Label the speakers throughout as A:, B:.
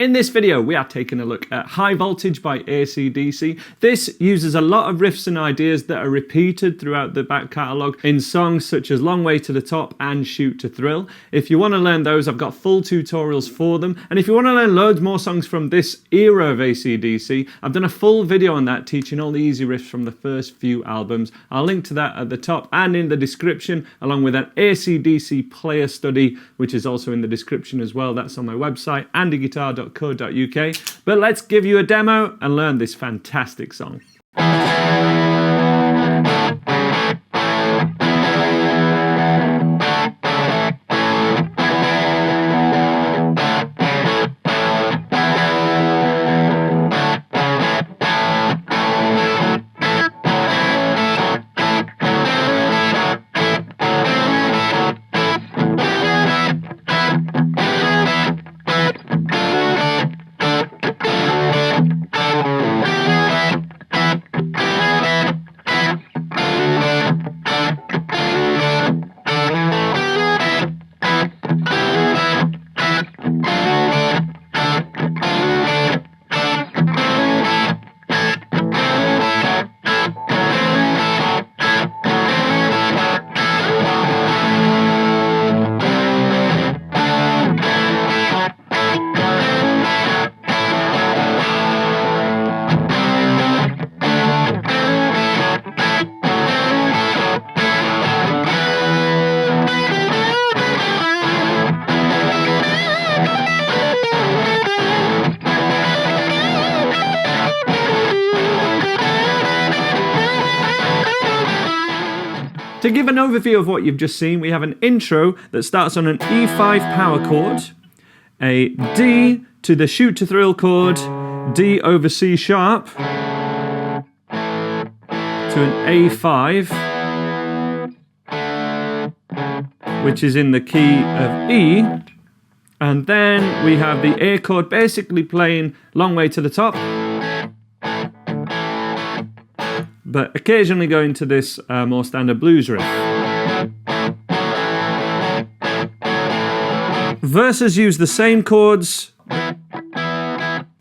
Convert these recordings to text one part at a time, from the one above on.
A: In this video, we are taking a look at High Voltage by AC/DC. This uses a lot of riffs and ideas that are repeated throughout the back catalogue in songs such as Long Way to the Top and Shoot to Thrill. If you want to learn those, I've got full tutorials for them. And if you want to learn loads more songs from this era of AC/DC, I've done a full video on that teaching all the easy riffs from the first few albums. I'll link to that at the top and in the description, along with an AC/DC player study, which is also in the description as well. That's on my website, andyguitar.co.uk. But let's give you a demo and learn this fantastic song. To give an overview of what you've just seen, we have an intro that starts on an E5 power chord, a D to the Shoot to Thrill chord, D over C sharp, to an A5, which is in the key of E, and then we have the A chord basically playing Long Way to the Top, but occasionally going to this more standard blues riff. Verses use the same chords, the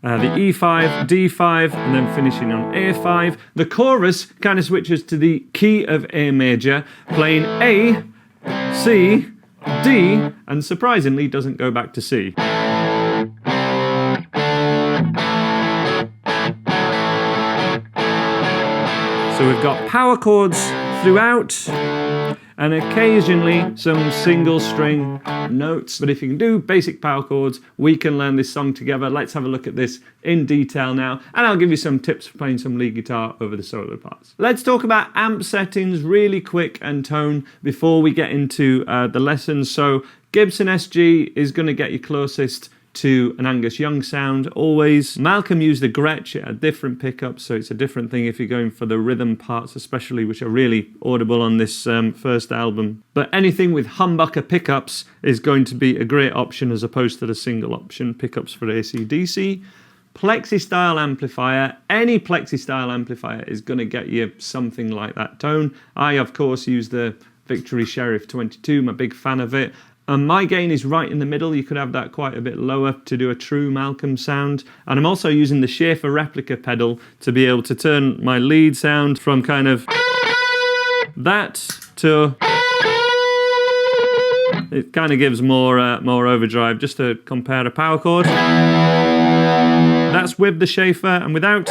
A: E5, D5, and then finishing on A5. The chorus kind of switches to the key of A major, playing A, C, D, and surprisingly doesn't go back to C. So we've got power chords throughout and occasionally some single string notes. But if you can do basic power chords, we can learn this song together. Let's have a look at this in detail now, and I'll give you some tips for playing some lead guitar over the solo parts. Let's talk about amp settings really quick and tone before we get into the lessons. So Gibson SG is going to get you closest to an Angus Young sound always. Malcolm used the Gretsch at different pickups, so it's a different thing if you're going for the rhythm parts especially, which are really audible on this first album. But anything with humbucker pickups is going to be a great option as opposed to the single option pickups for AC/DC. Plexi style amplifier, any plexi style amplifier is going to get you something like that tone. I of course use the Victory Sheriff 22, I'm a big fan of it. And my gain is right in the middle. You could have that quite a bit lower to do a true Malcolm sound. And I'm also using the Schaefer replica pedal to be able to turn my lead sound from kind of that to... It kind of gives more overdrive. Just to compare a power chord. That's with the Schaefer, and without...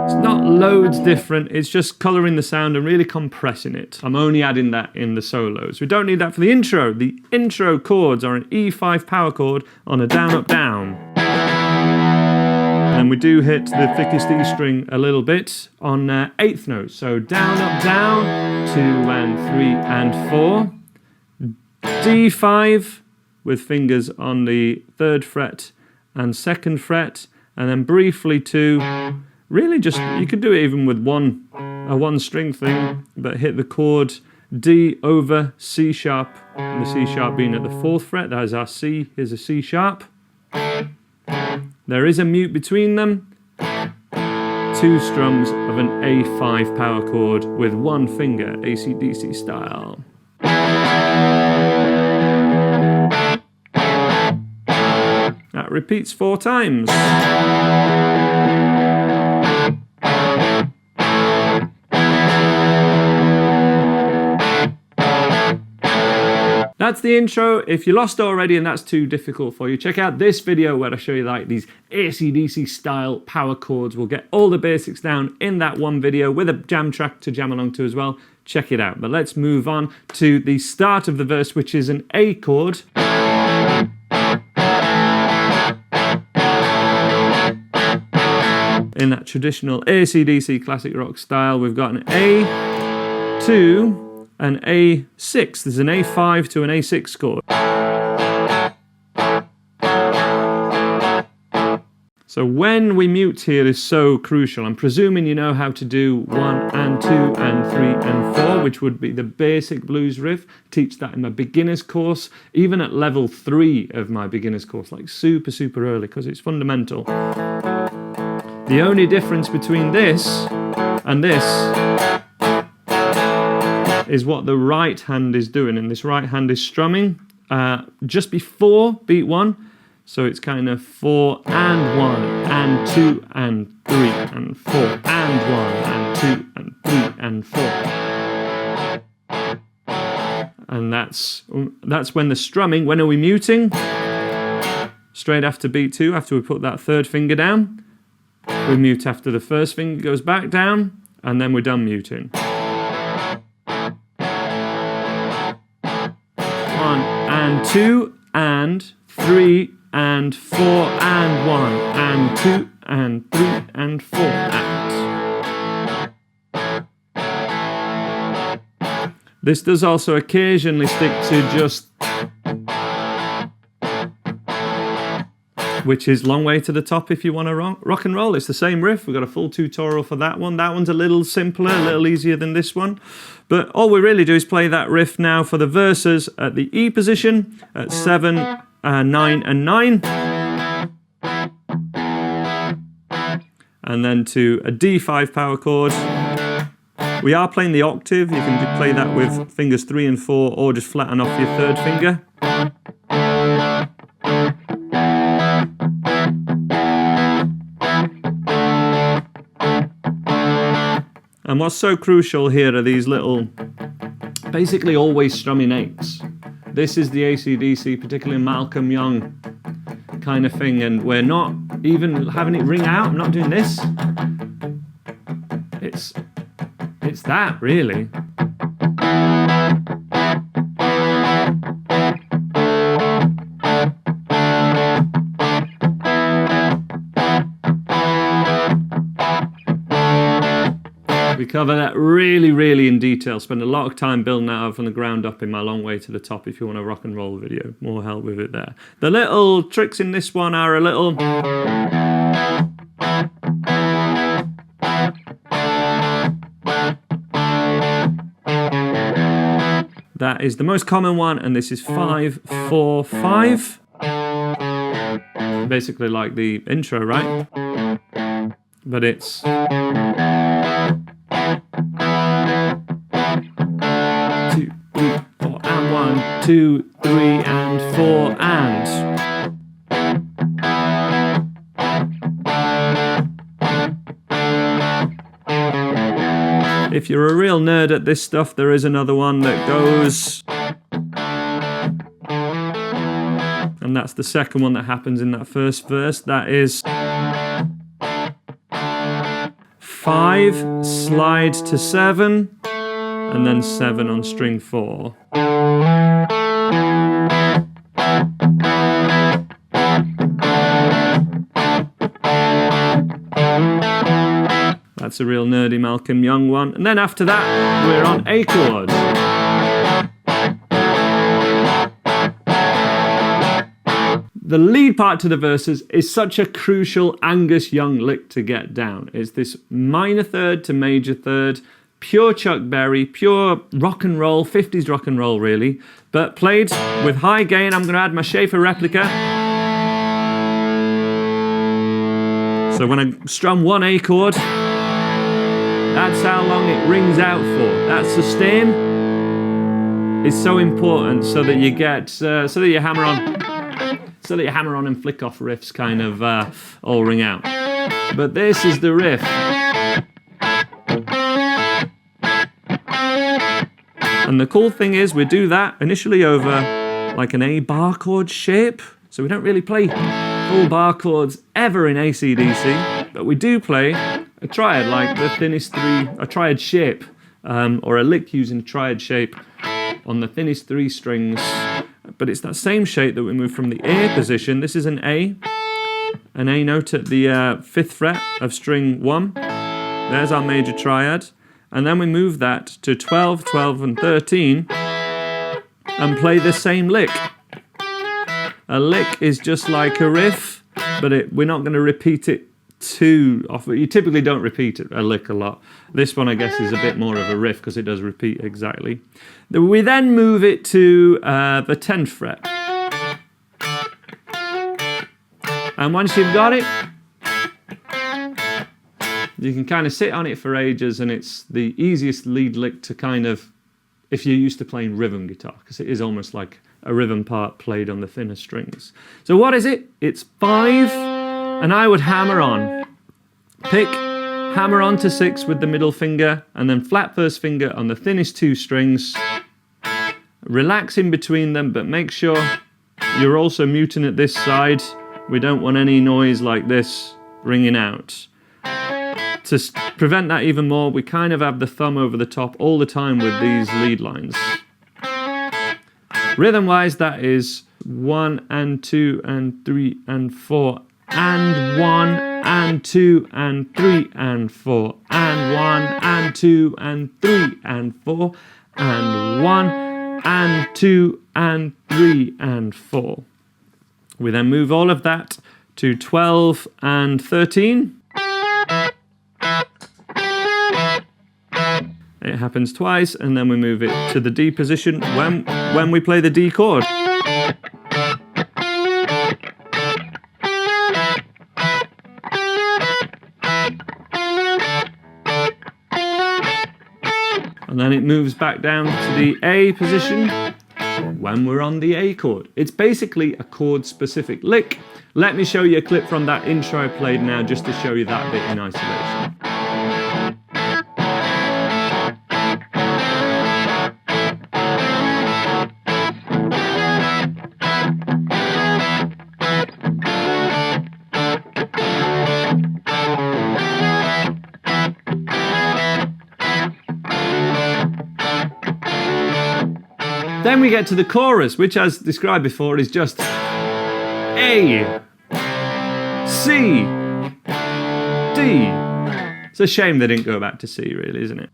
A: It's not loads different, it's just colouring the sound and really compressing it. I'm only adding that in the solos. We don't need that for the intro. The intro chords are an E5 power chord on a down, up, down. And we do hit the thickest E string a little bit on 8th note. So down, up, down, 2 and 3 and 4. D5 with fingers on the 3rd fret and 2nd fret, and then briefly to... Really just, you could do it even with a one string thing, but hit the chord D over C sharp, and the C sharp being at the 4th fret. That is our C, here's a C sharp. There is a mute between them. 2 strums of an A5 power chord with 1 finger, AC/DC style. That repeats 4 times. That's the intro. If you lost already and that's too difficult for you, check out this video where I show you like these AC/DC style power chords. We'll get all the basics down in that one video with a jam track to jam along to as well. Check it out. But let's move on to the start of the verse, which is an A chord. In that traditional AC/DC classic rock style, we've got an A2, an A6. There's an A5 to an A6 chord. So when we mute here is so crucial. I'm presuming you know how to do 1 and 2 and 3 and 4, which would be the basic blues riff. Teach that in my beginner's course, even at level 3 of my beginner's course, like super, super early, because it's fundamental. The only difference between this and this is what the right hand is doing, and this right hand is strumming just before beat 1. So it's kind of 4 and 1 and 2 and 3 and 4 and 1 and 2 and 3 and 4. And that's when the strumming. When are we muting? Straight after beat 2, after we put that third finger down. We mute after the first finger goes back down, and then we're done muting. 1 and 2 and 3 and 4 and 1 and 2 and 3 and 4 and. This does also occasionally stick to just, which is long way to the top if you want to rock and roll. It's the same riff. We've got a full tutorial for that one. That one's a little simpler, a little easier than this one. But all we really do is play that riff now for the verses at the E position at 7, 9 and 9. And then to a D5 power chord. We are playing the octave. You can play that with fingers 3 and 4 or just flatten off your third finger. And what's so crucial here are these little, basically always strumming 8s. This is the AC/DC, particularly Malcolm Young kind of thing, and we're not even having it ring out. I'm not doing this. It's that, really. We cover that really, really in detail. Spend a lot of time building that out from the ground up in my long way to the top if you want a rock and roll video. More help with it there. The little tricks in this one are a little... That is the most common one, and this is 5, 4, 5. Basically like the intro, right? But it's... 2, 3, 4, and 1, 2, 3, and 4, and. If you're a real nerd at this stuff, there is another one that goes... And that's the second one that happens in that first verse. That is... 5, slide to 7, and then 7 on string 4. That's a real nerdy Malcolm Young one. And then after that, we're on A chord. The lead part to the verses is such a crucial Angus Young lick to get down. It's this minor third to major third, pure Chuck Berry, pure rock and roll, 50s rock and roll really, but played with high gain. I'm going to add my Schaefer replica. So when I strum one A chord, that's how long it rings out for. That sustain is so important so that you get, so that you hammer on. so that your hammer on and flick off riffs kind of all ring out. But this is the riff. And the cool thing is we do that initially over like an A bar chord shape. So we don't really play full bar chords ever in AC/DC, but we do play a triad, like the thinnest three, a triad shape, or a lick using triad shape on the thinnest three strings. But it's that same shape that we move from the A position. This is an A note at the 5th fret of string 1. There's our major triad. And then we move that to 12, 12 and 13 and play the same lick. A lick is just like a riff, but we're not going to repeat it too often. You typically don't repeat a lick a lot. This one, I guess, is a bit more of a riff because it does repeat exactly. We then move it to the 10th fret. And once you've got it, you can kind of sit on it for ages, and it's the easiest lead lick to kind of, if you're used to playing rhythm guitar, because it is almost like a rhythm part played on the thinner strings. So what is it? It's 5, and I would hammer on. Pick, hammer on to 6 with the middle finger, and then flat first finger on the thinnest 2 strings. Relax in between them, but make sure you're also muting at this side. We don't want any noise like this ringing out. To prevent that even more, we kind of have the thumb over the top all the time with these lead lines. Rhythm-wise, that is 1 and 2 and 3 and 4 and 1 and 2 and 3 and 4 and 1 and 2 and 3 and 4 and 1 and 2 and 3 and 4. We then move all of that to 12 and 13. It happens twice, and then we move it to the D position when we play the D chord. And then it moves back down to the A position when we're on the A chord. It's basically a chord-specific lick. Let me show you a clip from that intro I played now, just to show you that bit in isolation. Then we get to the chorus, which, as described before, is just A, C, D. It's a shame they didn't go back to C, really, isn't it?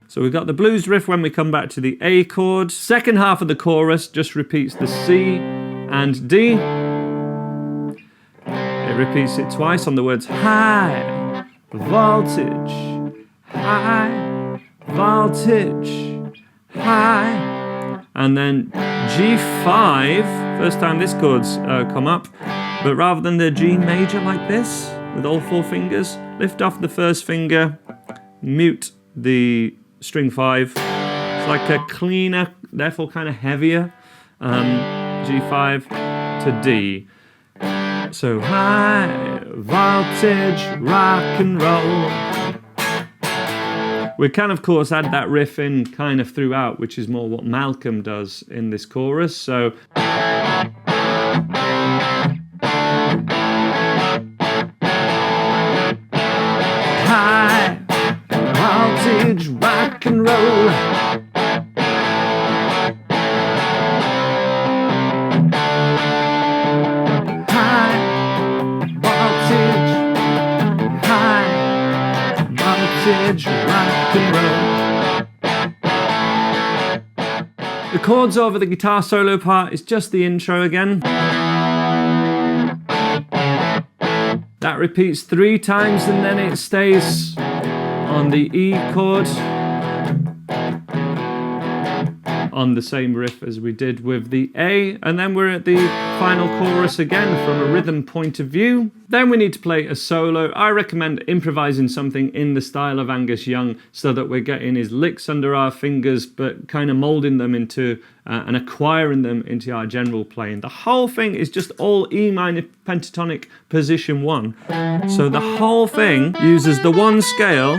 A: So we've got the blues riff when we come back to the A chord. Second half of the chorus just repeats the C and D. It repeats it twice on the words high voltage, high voltage, high. And then G5, first time this chord's come up, but rather than the G major like this, with all 4 fingers, lift off the first finger, mute the string 5. It's like a cleaner, therefore kind of heavier G5 to D. So high voltage rock and roll. We can of course add that riff in kind of throughout, which is more what Malcolm does in this chorus. So high voltage rock and roll. High voltage rock and roll. The chords over the guitar solo part is just the intro again. That repeats 3 times and then it stays on the E chord, on the same riff as we did with the A, and then we're at the final chorus again from a rhythm point of view. Then we need to play a solo. I recommend improvising something in the style of Angus Young so that we're getting his licks under our fingers but kind of moulding them into and acquiring them into our general playing. The whole thing is just all E minor pentatonic position 1. So the whole thing uses the one scale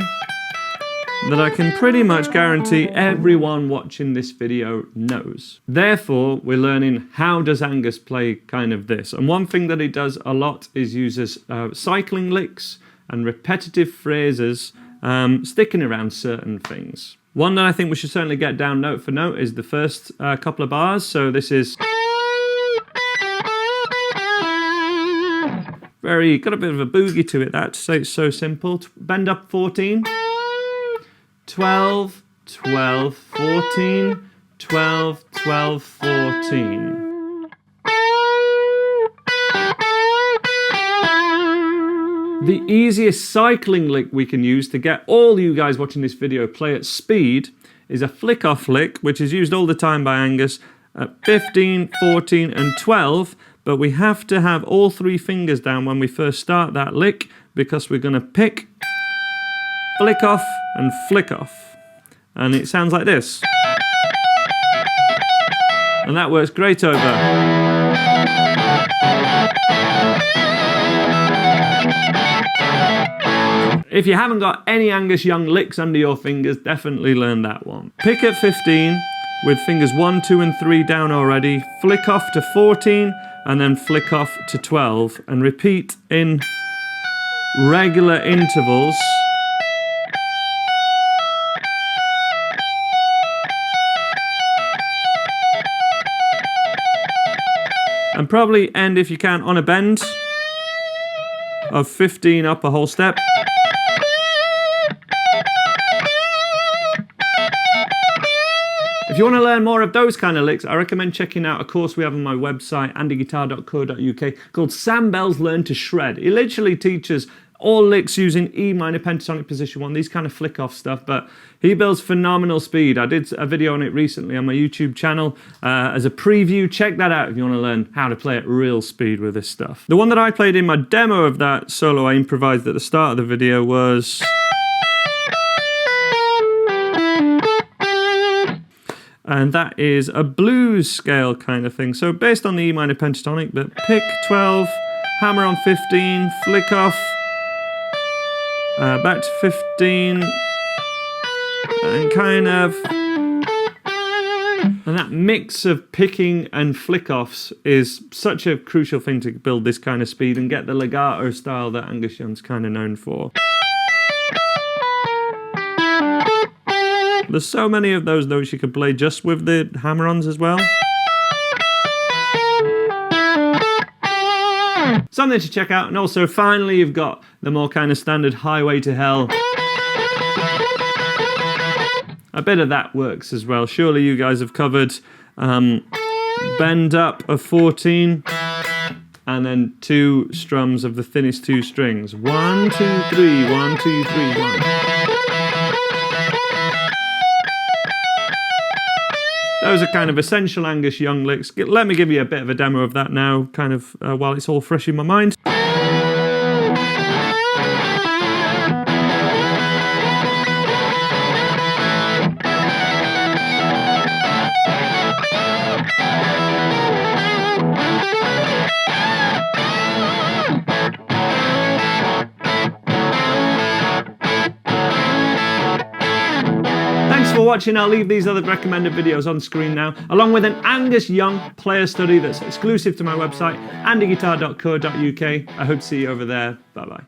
A: that I can pretty much guarantee everyone watching this video knows. Therefore, we're learning how does Angus play kind of this. And one thing that he does a lot is uses cycling licks and repetitive phrases sticking around certain things. One that I think we should certainly get down note for note is the first couple of bars. So this is got a bit of a boogie to it, that, to say it's so simple. Bend up 14. 12, 12, 14, 12, 12, 14. The easiest cycling lick we can use to get all you guys watching this video play at speed is a flick-off lick, which is used all the time by Angus at 15, 14, and 12, but we have to have all 3 fingers down when we first start that lick because we're going to pick, flick off, and flick off. And it sounds like this. And that works great over. If you haven't got any Angus Young licks under your fingers, definitely learn that one. Pick at 15 with fingers 1, 2, and 3 down already. Flick off to 14 and then flick off to 12 and repeat in regular intervals. And probably end, if you can, on a bend of 15 up a whole step. If you want to learn more of those kind of licks, I recommend checking out a course we have on my website, andyguitar.co.uk, called Sam Bell's Learn to Shred. He literally teaches all licks using E minor pentatonic position 1, these kind of flick off stuff, but he builds phenomenal speed. I did a video on it recently on my YouTube channel as a preview. Check that out if you want to learn how to play at real speed with this stuff. The one that I played in my demo of that solo I improvised at the start of the video was... and that is a blues scale kind of thing. So based on the E minor pentatonic, but pick 12, hammer on 15, flick off, back to 15, and kind of... and that mix of picking and flick-offs is such a crucial thing to build this kind of speed and get the legato style that Angus Young's kind of known for. There's so many of those notes you could play just with the hammer-ons as well. Something to check out. And also, finally, you've got the more kind of standard Highway to Hell. A bit of that works as well. Surely you guys have covered bend up of 14 and then 2 strums of the thinnest 2 strings. 1, 2, 3, 1, 2, 3, 1. Those are kind of essential Angus Young licks. Let me give you a bit of a demo of that now, kind of while it's all fresh in my mind. For watching, I'll leave these other recommended videos on screen now, along with an Angus Young player study that's exclusive to my website, andyguitar.co.uk. I hope to see you over there. Bye bye.